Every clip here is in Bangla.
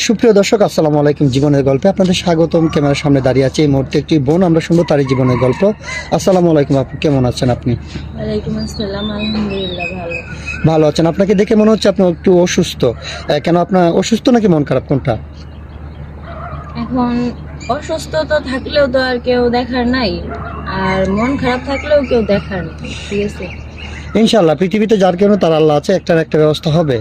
সুপ্রিয় দর্শক, আসসালামু আলাইকুম। জীবনের গল্পে আপনাদের স্বাগতম। ক্যামেরার সামনে দাঁড়িয়ে আছে এই মুহূর্তে একটি বোন, আমরা শুনবো তারই জীবনের গল্প। আসসালামু আলাইকুম আপু, কেমন আছেন আপনি? ওয়ালাইকুম আসসালাম, আলহামদুলিল্লাহ ভালো। ভালো আছেন? আপনাকে দেখে মনে হচ্ছে আপনি একটু অসুস্থ। কেন, আপনার অসুস্থ নাকি মন খারাপ, কোনটা? এখন অসুস্থ তো থাকলেও তো আর কেউ দেখার নাই, আর মন খারাপ থাকলেও কেউ দেখার নেই, ঠিক আছে। ইনশাল্লাহ পৃথিবীতে যার কেন তার আল্লাহ আছে, একটা না একটা ব্যবস্থা হবে।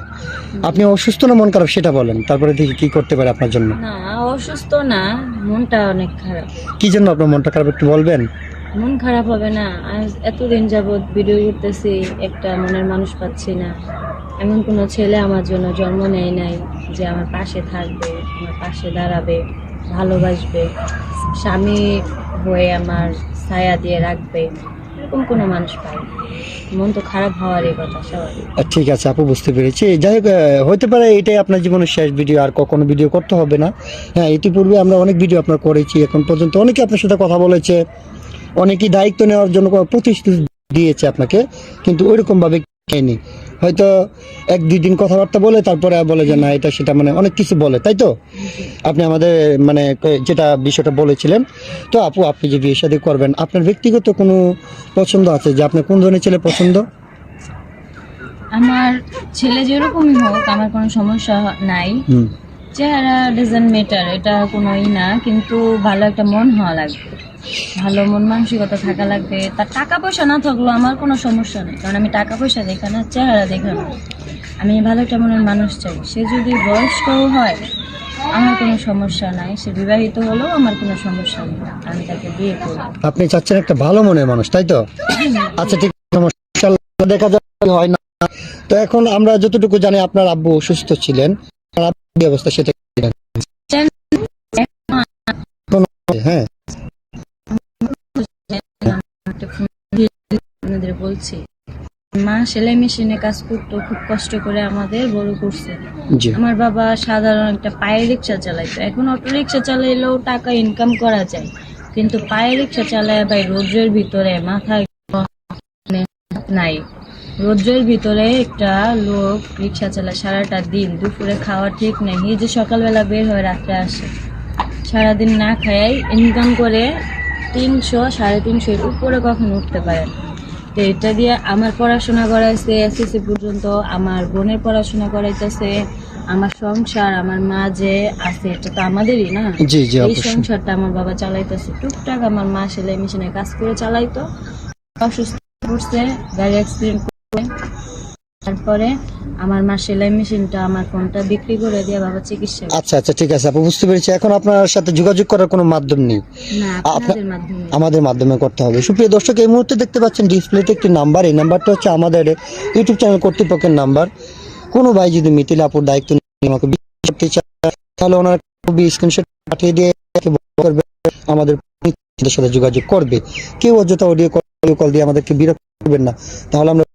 আপনি অসুস্থ না মন খারাপ সেটা বলেন, তারপরে দেখি কি করতে পারে আপনার জন্য। না, অসুস্থ না, মনটা অনেক খারাপ। কি জন্য আপনার মনটা খারাপ একটু বলবেন? মন খারাপ হবে না? আজ এতদিন যাবৎ ভিডিও করতেছি, একটা মনের মানুষ পাচ্ছি না। এমন কোনো ছেলে আমার জন্য জন্ম নেয় নাই যে আমার পাশে থাকবে, আমার পাশে দাঁড়াবে, ভালোবাসবে, স্বামী হয়ে আমার ছায়া দিয়ে রাখবে। এরকম কোনো মানুষ পাই। মন তো খারাপ হওয়ারই কথা, স্বাভাবিক। ঠিক আছে আপু, বুঝতে পেরেছি। যাই হোক, হতে পারে এটাই আপনার জীবনের শেষ ভিডিও, আর কখনো ভিডিও করতে হবে না। হ্যাঁ, ইতিপূর্বে আমরা অনেক ভিডিও আপনার করেছি, এখন পর্যন্ত অনেকে আপনার সাথে কথা বলেছে, অনেকেই দায়িত্ব নেওয়ার জন্য কোনো প্রতিশ্রুতি দিয়েছে আপনাকে, কিন্তু ওইরকম ভাবে নেয়নি। হয়তো এক দুই দিন কথাবার্তা বলে তারপরে বলে যে না এটা সেটা, মানে অনেক কিছু বলে, তাই তো? আপনি আমাদের মানে যেটা বিষয়টা বলেছিলেন। তো আপু, আপনি যে বিয়ে শাদী করবেন, আপনার ব্যক্তিগত কোনো পছন্দ আছে যে আপনার কোন ধরনের ছেলে পছন্দ? আমার ছেলে যেরকমই হোক, আমার কোনো সমস্যা নাই। হুম। চেহারা ডাজন্ট ম্যাটার, এটা কোনোই না, কিন্তু ভালো একটা মন হওয়া লাগবে, ভালো মন মানসিকতা থাকা লাগবে। তার টাকা পয়সা না থাকলেও আমার কোনো সমস্যা নেই, কারণ আমি টাকা পয়সা দেখা না, চেহারা দেখা না। আমি ভালো একটা মনের মানুষ চাই। সে যদি বয়স্কও হয় আমার কোনো সমস্যা নাই, সে বিবাহিত হলেও আমার কোনো সমস্যা নেই, আমি তাকে বিয়ে করব। আপনি চাচ্ছেন একটা ভালো মনের মানুষ, তাই তো? আচ্ছা, ঠিক আছে, সমস্যা নেই, দেখা যায় হয় না। তো এখন আমরা যতটুকু জানি আপনার আব্বু অসুস্থ ছিলেন, আপনার আব্বুর কি অবস্থা সেটা জানেন? হ্যাঁ। আপনাদের বলছি, মা সেলাই মেশিনে কাজ করতো, খুব কষ্ট করে আমাদের বড় করছে। জি। আমার বাবা সাধারণ একটা পায়ে রিক্সা চালাইতো। এখন অটো রিক্সা চালাইলেও টাকা ইনকাম করা যায়, কিন্তু পায়ে রিক্সা চালায় ভাই রোদ্রের ভিতরে মাথায় নাই। রোদ্রের ভিতরে একটা লোক রিক্সা চালায় সারাটা দিন, দুপুরে খাওয়া ঠিক নেই, এই যে সকালবেলা বের হয়ে রাত্রে আসে, সারাদিন না খায় ইনকাম করে 300 350 এর উপরে কখনো উঠতে পারে না। তো এটা দিয়ে আমার পড়াশোনা করাইছে এসএসসি পর্যন্ত, আমার বোনের পড়াশোনা করাইতেছে, আমার সংসার, আমার মা যে আছে এটা তো আমাদেরই না। জি জি, এই অবশ্যই। সংসারটা আমার বাবা চালাইতেছে টুকটাক, আমার মা সেলাই মেশিনে কাজ করে চালাইতো। অসুস্থ পড়ছে, গাড়ি অ্যাক্সিডেন্ট করে, তারপরে আমার মা সেলাই মেশিনটা, আমার ফোনটা বিক্রি করে দিয়ে বাবা চিকিৎসা করে। আচ্ছা আচ্ছা, ঠিক আছে আপু, বুঝতে পেরেছি। এখন আপনার সাথে যোগাযোগ করার কোনো মাধ্যম নেই? না, আপনাদের মাধ্যমে। আমাদের মাধ্যমে করতে হবে। সুপ্রিয় দর্শক, এই মুহূর্তে দেখতে পাচ্ছেন ডিসপ্লেতে একটি নাম্বার, এই নাম্বারটা হচ্ছে আমাদের ইউটিউব চ্যানেল কর্তৃপক্ষের নাম্বার। কোনো ভাই যদি মিথিল আপুর দায়িত্ব নিয়ে আমাকে বিশ্বাস করতে চায়, তাহলে ওনার ছবি স্ক্রিনশট পাঠিয়ে দিয়ে করবে, আমাদের সাথে যোগাযোগ করবে। কেউ অযথা অডিও কল দিয়ে আমাদেরকে বিরক্ত করবেন না, তাহলে আমরা